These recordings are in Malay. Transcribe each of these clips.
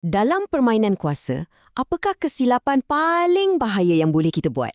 Dalam permainan kuasa, apakah kesilapan paling bahaya yang boleh kita buat?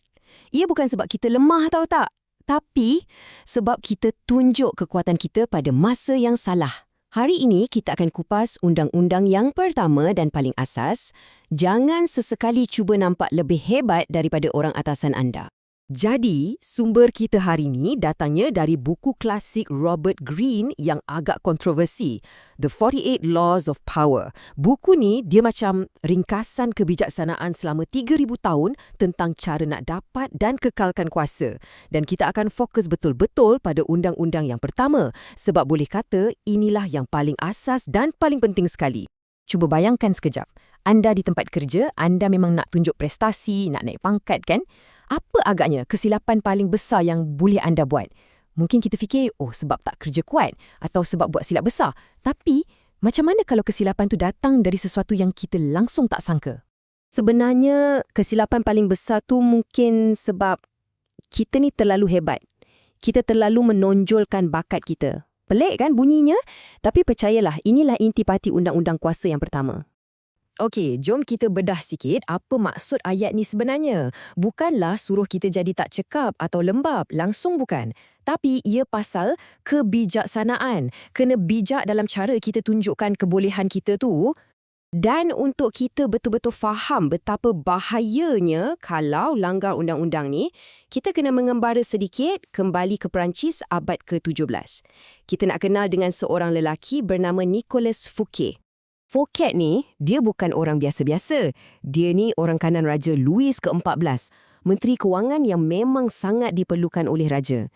Ia bukan sebab kita lemah tahu tak? Tapi sebab kita tunjuk kekuatan kita pada masa yang salah. Hari ini kita akan kupas undang-undang yang pertama dan paling asas. Jangan sesekali cuba nampak lebih hebat daripada orang atasan anda. Jadi, sumber kita hari ini datangnya dari buku klasik Robert Greene yang agak kontroversi, The 48 Laws of Power. Buku ni dia macam ringkasan kebijaksanaan selama 3,000 tahun tentang cara nak dapat dan kekalkan kuasa. Dan kita akan fokus betul-betul pada undang-undang yang pertama, sebab boleh kata inilah yang paling asas dan paling penting sekali. Cuba bayangkan sekejap. Anda di tempat kerja, anda memang nak tunjuk prestasi, nak naik pangkat kan? Apa agaknya kesilapan paling besar yang boleh anda buat? Mungkin kita fikir, sebab tak kerja kuat atau sebab buat silap besar. Tapi, macam mana kalau kesilapan tu datang dari sesuatu yang kita langsung tak sangka? Sebenarnya, kesilapan paling besar tu mungkin sebab kita ni terlalu hebat. Kita terlalu menonjolkan bakat kita. Pelik kan bunyinya? Tapi percayalah, inilah intipati undang-undang kuasa yang pertama. Okey, jom kita bedah sikit apa maksud ayat ni sebenarnya. Bukanlah suruh kita jadi tak cekap atau lembab, langsung bukan. Tapi ia pasal kebijaksanaan. Kena bijak dalam cara kita tunjukkan kebolehan kita tu. Dan untuk kita betul-betul faham betapa bahayanya kalau langgar undang-undang ni, kita kena mengembara sedikit kembali ke Perancis abad ke-17. Kita nak kenal dengan seorang lelaki bernama Nicolas Fouquet. Fouquet ni, dia bukan orang biasa-biasa. Dia ni orang kanan Raja Louis ke-14, Menteri Kewangan yang memang sangat diperlukan oleh Raja.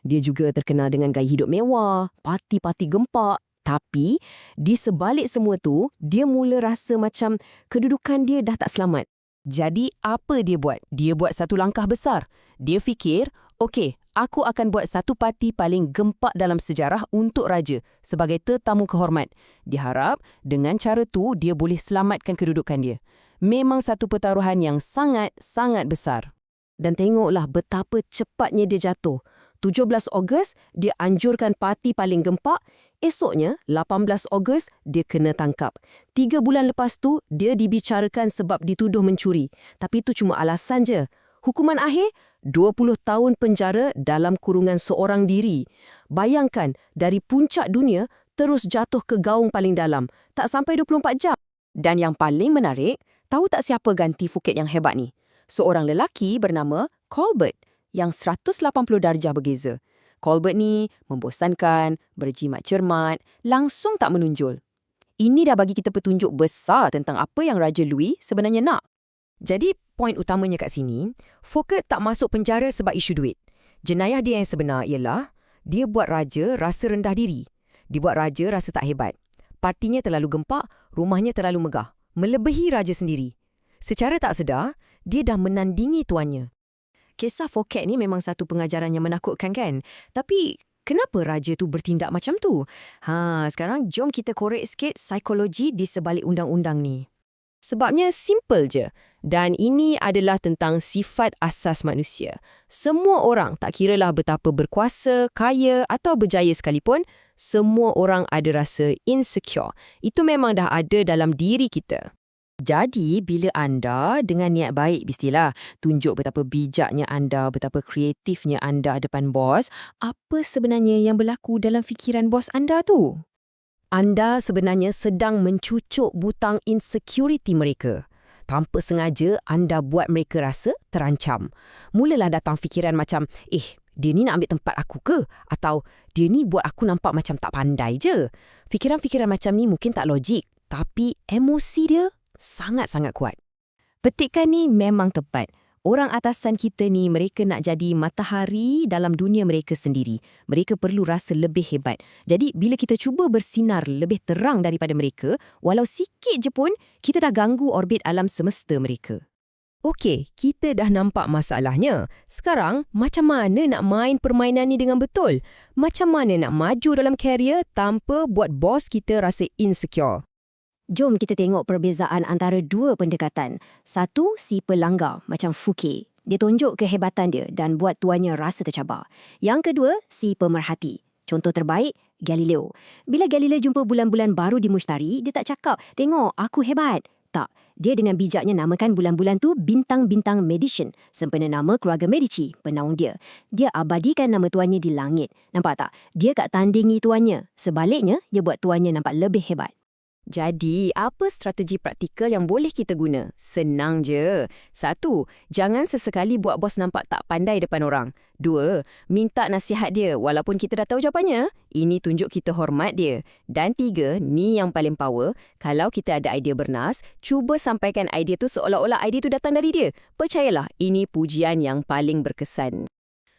Dia juga terkenal dengan gaya hidup mewah, parti-parti gempak. Tapi, di sebalik semua tu, dia mula rasa macam kedudukan dia dah tak selamat. Jadi, apa dia buat? Dia buat satu langkah besar. Dia fikir, okey, aku akan buat satu parti paling gempak dalam sejarah untuk Raja sebagai tetamu kehormat. Diharap dengan cara tu dia boleh selamatkan kedudukan dia. Memang satu pertaruhan yang sangat-sangat besar. Dan tengoklah betapa cepatnya dia jatuh. 17 Ogos dia anjurkan parti paling gempak. Esoknya, 18 Ogos dia kena tangkap. 3 bulan lepas tu dia dibicarakan sebab dituduh mencuri. Tapi itu cuma alasan je. Hukuman akhir, 20 tahun penjara dalam kurungan seorang diri. Bayangkan, dari puncak dunia terus jatuh ke gaung paling dalam. Tak sampai 24 jam. Dan yang paling menarik, tahu tak siapa ganti Fouquet yang hebat ni? Seorang lelaki bernama Colbert yang 180 darjah berbeza. Colbert ni membosankan, berjimat cermat, langsung tak menonjol. Ini dah bagi kita petunjuk besar tentang apa yang Raja Louis sebenarnya nak. Jadi, poin utamanya kat sini, Fouquet tak masuk penjara sebab isu duit. Jenayah dia yang sebenar ialah, dia buat Raja rasa rendah diri. Dia buat Raja rasa tak hebat. Partinya terlalu gempak, rumahnya terlalu megah. Melebihi Raja sendiri. Secara tak sedar, dia dah menandingi tuannya. Kisah Fouquet ni memang satu pengajaran yang menakutkan kan? Tapi, kenapa Raja tu bertindak macam tu? Sekarang jom kita korek sikit psikologi di sebalik undang-undang ni. Sebabnya simple je. Dan ini adalah tentang sifat asas manusia. Semua orang, tak kiralah betapa berkuasa, kaya atau berjaya sekalipun, semua orang ada rasa insecure. Itu memang dah ada dalam diri kita. Jadi, bila anda dengan niat baik, istilah, tunjuk betapa bijaknya anda, betapa kreatifnya anda depan bos, apa sebenarnya yang berlaku dalam fikiran bos anda tu? Anda sebenarnya sedang mencucuk butang insecurity mereka. Tanpa sengaja, anda buat mereka rasa terancam. Mulalah datang fikiran macam, dia ni nak ambil tempat aku ke? Atau, dia ni buat aku nampak macam tak pandai je. Fikiran-fikiran macam ni mungkin tak logik, tapi emosi dia sangat-sangat kuat. Petikan ni memang tepat. Orang atasan kita ni, mereka nak jadi matahari dalam dunia mereka sendiri. Mereka perlu rasa lebih hebat. Jadi, bila kita cuba bersinar lebih terang daripada mereka, walau sikit je pun, kita dah ganggu orbit alam semesta mereka. Okey, kita dah nampak masalahnya. Sekarang, macam mana nak main permainan ni dengan betul? Macam mana nak maju dalam karier tanpa buat bos kita rasa insecure? Jom kita tengok perbezaan antara dua pendekatan. Satu, si pelanggar macam Fouquet. Dia tunjuk kehebatan dia dan buat tuannya rasa tercabar. Yang kedua, si pemerhati. Contoh terbaik, Galileo. Bila Galileo jumpa bulan-bulan baru di mustari, dia tak cakap, "Tengok, aku hebat." Tak. Dia dengan bijaknya namakan bulan-bulan tu bintang-bintang Medicean, sempena nama keluarga Medici, penaung dia. Dia abadikan nama tuannya di langit. Nampak tak? Dia tak tandingi tuannya. Sebaliknya, dia buat tuannya nampak lebih hebat. Jadi, apa strategi praktikal yang boleh kita guna? Senang je. 1. Jangan sesekali buat bos nampak tak pandai depan orang. 2. Minta nasihat dia walaupun kita dah tahu jawapannya. Ini tunjuk kita hormat dia. Dan 3, ni yang paling power. Kalau kita ada idea bernas, cuba sampaikan idea tu seolah-olah idea tu datang dari dia. Percayalah, ini pujian yang paling berkesan.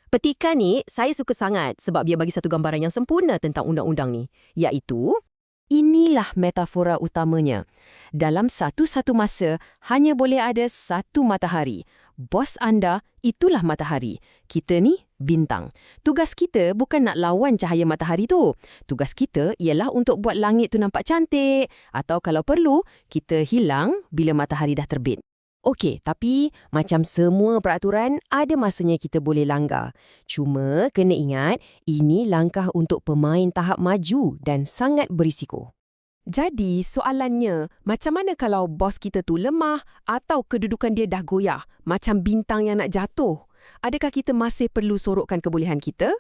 Petikan ni saya suka sangat sebab dia bagi satu gambaran yang sempurna tentang undang-undang ni, iaitu inilah metafora utamanya. Dalam satu-satu masa, hanya boleh ada satu matahari. Bos anda, itulah matahari. Kita ni bintang. Tugas kita bukan nak lawan cahaya matahari tu. Tugas kita ialah untuk buat langit tu nampak cantik. Atau kalau perlu, kita hilang bila matahari dah terbit. Okey, tapi macam semua peraturan, ada masanya kita boleh langgar. Cuma kena ingat, ini langkah untuk pemain tahap maju dan sangat berisiko. Jadi, soalannya, macam mana kalau bos kita tu lemah atau kedudukan dia dah goyah, macam bintang yang nak jatuh? Adakah kita masih perlu sorokkan kebolehan kita?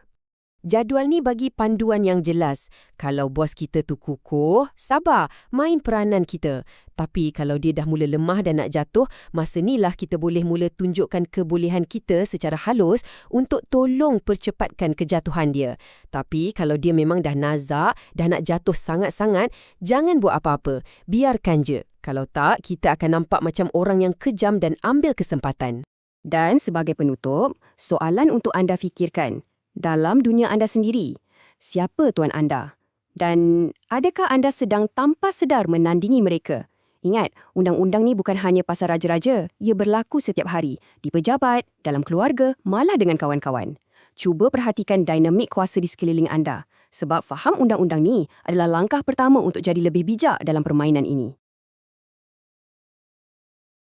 Jadual ni bagi panduan yang jelas. Kalau bos kita tu kukuh, sabar, main peranan kita. Tapi kalau dia dah mula lemah dan nak jatuh, masa inilah kita boleh mula tunjukkan kebolehan kita secara halus untuk tolong percepatkan kejatuhan dia. Tapi kalau dia memang dah nazak, dah nak jatuh sangat-sangat, jangan buat apa-apa. Biarkan je. Kalau tak, kita akan nampak macam orang yang kejam dan ambil kesempatan. Dan sebagai penutup, soalan untuk anda fikirkan. Dalam dunia anda sendiri, siapa tuan anda? Dan adakah anda sedang tanpa sedar menandingi mereka? Ingat, undang-undang ni bukan hanya pasal raja-raja. Ia berlaku setiap hari, di pejabat, dalam keluarga, malah dengan kawan-kawan. Cuba perhatikan dinamik kuasa di sekeliling anda. Sebab faham undang-undang ni adalah langkah pertama untuk jadi lebih bijak dalam permainan ini.